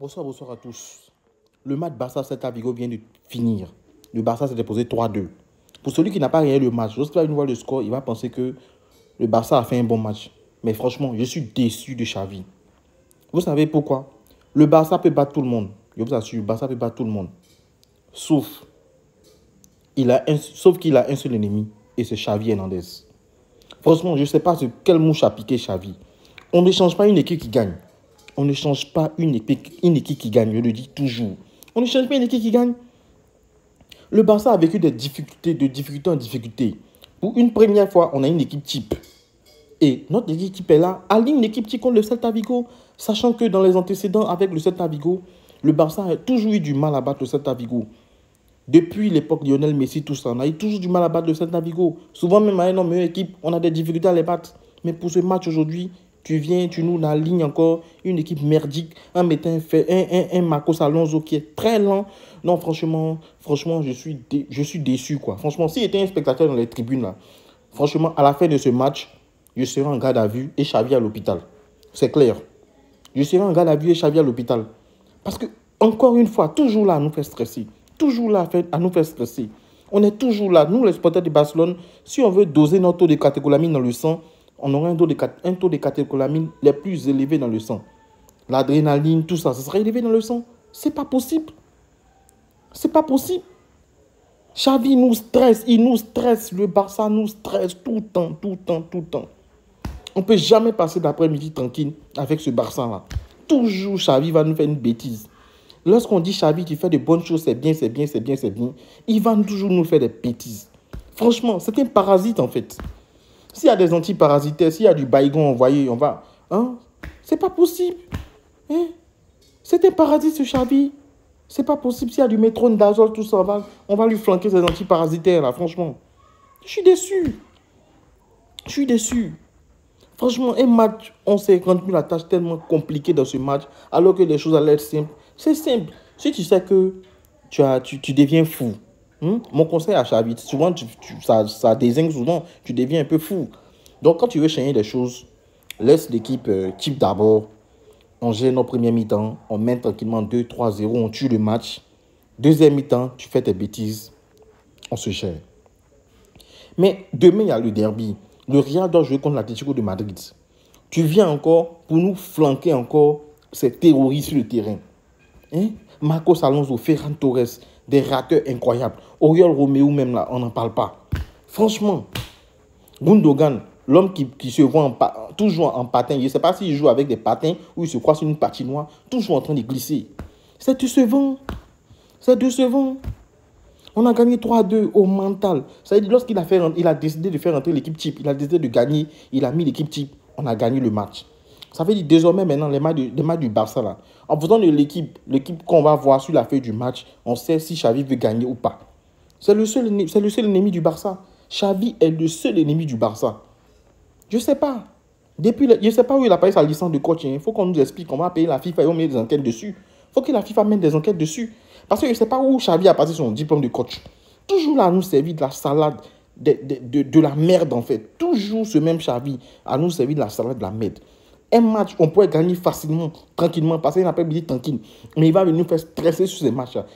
Bonsoir, bonsoir à tous. Le match Barça-Celta Vigo vient de finir. Le Barça s'est déposé 3-2. Pour celui qui n'a pas regardé le match, lorsqu'il va voir le score, il va penser que le Barça a fait un bon match. Mais franchement, je suis déçu de Xavi. Vous savez pourquoi? Le Barça peut battre tout le monde. Je vous assure, le Barça peut battre tout le monde. Sauf qu'il a un seul ennemi, et c'est Xavi Hernandez. Franchement, je ne sais pas quelle mouche a piqué Xavi. On ne change pas une équipe qui gagne. On ne change pas une équipe qui gagne, je le dis toujours. On ne change pas une équipe qui gagne. Le Barça a vécu des difficultés, de difficulté en difficulté. Pour une première fois, on a une équipe type. Et notre équipe type est là, aligne une équipe type contre le Celta Vigo, sachant que dans les antécédents avec le Celta Vigo, le Barça a toujours eu du mal à battre le Celta Vigo. Depuis l'époque Lionel Messi, tout ça, on a eu toujours du mal à battre le Celta Vigo. Souvent, même avec nos meilleures équipes, on a des difficultés à les battre. Mais pour ce match aujourd'hui, tu viens, tu nous alignes encore une équipe merdique, un Marcos Alonso qui est très lent. Non, franchement, je suis déçu, quoi. Franchement, s'il était un spectateur dans les tribunes, là, franchement, à la fin de ce match, je serai en garde à vue et Xavi à l'hôpital. C'est clair. Je serai en garde à vue et Xavi à l'hôpital. Parce que, encore une fois, toujours là à nous faire stresser. Toujours là à nous faire stresser. On est toujours là. Nous, les supporters de Barcelone, si on veut doser notre taux de catécholamine dans le sang, on aura un taux de catécholamine les plus élevés dans le sang. L'adrénaline, tout ça, ça sera élevé dans le sang. C'est pas possible. C'est pas possible. Xavi nous stresse, il nous stresse. Le Barça nous stresse tout le temps, tout le temps, tout le temps. On ne peut jamais passer d'après-midi tranquille avec ce Barça-là. Toujours, Xavi va nous faire une bêtise. Lorsqu'on dit Xavi, tu fais de bonnes choses, c'est bien, c'est bien, c'est bien, c'est bien, il va toujours nous faire des bêtises. Franchement, c'est un parasite en fait. S'il y a des antiparasitaires, s'il y a du baygon envoyé, on va... Hein? C'est pas possible. Hein? C'est un parasite ce Xavi. C'est pas possible. S'il y a du métronidazole, tout ça, on va lui flanquer ces antiparasitaires là, franchement. Je suis déçu. Je suis déçu. Franchement, un match, on s'est rendu la tâche tellement compliquée dans ce match, alors que les choses allaient être simples. C'est simple. Si tu sais que tu deviens fou, mon conseil à Xavi, souvent, ça désigne souvent, tu deviens un peu fou. Donc, quand tu veux changer les choses, laisse l'équipe type d'abord. On gère nos premiers mi-temps, on mène tranquillement 2-3-0, on tue le match. Deuxième mi-temps, tu fais tes bêtises, on se gère. Mais demain, il y a le derby. Le Real doit jouer contre l'Atlético de Madrid. Tu viens encore pour nous flanquer encore ces terroristes sur le terrain. Hein? Marcos Alonso, Ferran Torres, des rateurs incroyables. Oriol Romeu même là, on n'en parle pas. Franchement, Gundogan, l'homme qui se voit toujours en patin, je ne sais pas s'il joue avec des patins ou il se croit sur une patinoire, toujours en train de glisser. C'est décevant. C'est décevant. On a gagné 3-2 au mental. Ça veut dire lorsqu'il a décidé de faire entrer l'équipe type, il a décidé de gagner, il a mis l'équipe type, on a gagné le match. Ça veut dire désormais maintenant, les matchs du Barça là, en faisant de l'équipe qu'on va voir sur la feuille du match, on sait si Xavi veut gagner ou pas. C'est le seul ennemi du Barça. Xavi est le seul ennemi du Barça. Je ne sais pas. Je ne sais pas où il a payé sa licence de coach. Il faut qu'on nous explique. On va payer la FIFA et on met des enquêtes dessus. Il faut que la FIFA mette des enquêtes dessus. Parce que je ne sais pas où Xavi a passé son diplôme de coach. Toujours là à nous servir de la salade, de la merde en fait. Toujours ce même Xavi à nous servir de la salade, de la merde. Un match, on pourrait gagner facilement, tranquillement, passer une après-midi tranquille. Mais il va venir nous faire stresser sur ces matchs-là.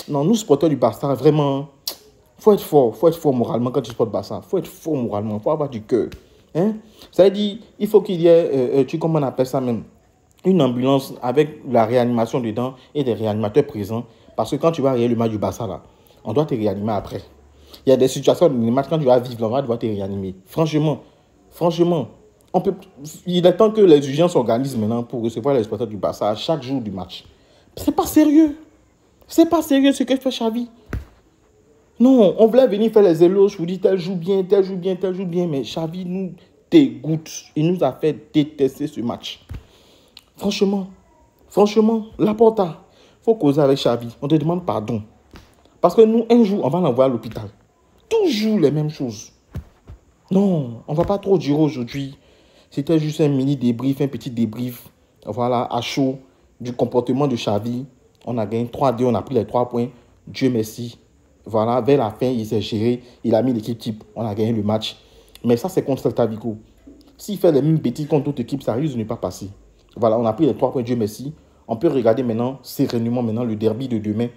Nous, supporters du Barça, vraiment, faut être fort moralement quand tu supportes Barça. Faut être fort moralement, faut avoir du cœur. Hein? Ça veut dire, il faut qu'il y ait, comment on appelle ça même, une ambulance avec la réanimation dedans et des réanimateurs présents. Parce que quand tu vas regarder le match du Barça, là, on doit te réanimer après. Il y a des situations dans les matchs, quand tu vas vivre, on va devoir te réanimer. Franchement, il est temps que les urgences s'organisent maintenant pour recevoir les supporters du Barça à chaque jour du match. C'est pas sérieux. C'est pas sérieux ce que fait Xavi. Non, on voulait venir faire les éloges, vous dites tel joue bien, tel joue bien, tel joue bien, mais Xavi nous dégoûte. Il nous a fait détester ce match. Franchement, Laporta, il faut causer avec Xavi. On te demande pardon. Parce que nous, un jour, on va l'envoyer à l'hôpital. Toujours les mêmes choses. Non, on ne va pas trop durer aujourd'hui. C'était juste un mini débrief, un petit débrief, voilà, à chaud, du comportement de Xavi. On a gagné 3-2, on a pris les 3 points. Dieu merci. Voilà, vers la fin, il s'est géré. Il a mis l'équipe type. On a gagné le match. Mais ça, c'est contre Celta Vigo. S'il fait les mêmes bêtises contre d'autres équipes, ça risque de ne pas passer. Voilà, on a pris les 3 points, Dieu merci. On peut regarder maintenant sereinement maintenant le derby de demain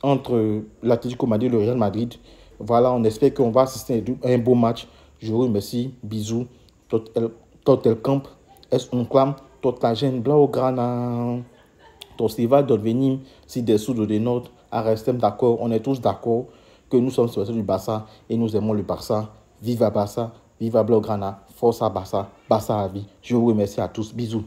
entre l'Atlético Madrid et le Real Madrid. Voilà, on espère qu'on va assister à un beau match. Je vous remercie. Bisous. Tot el camp es un clam. Tot la gente blaugrana. Tot ce qui va devenir si dessous de nord. Restem d'accord. On est tous d'accord que nous sommes supporters du Barça et nous aimons le Barça. Viva Barça. Viva Blaugrana. Força Barça. Barça à vie. Je vous remercie à tous. Bisous.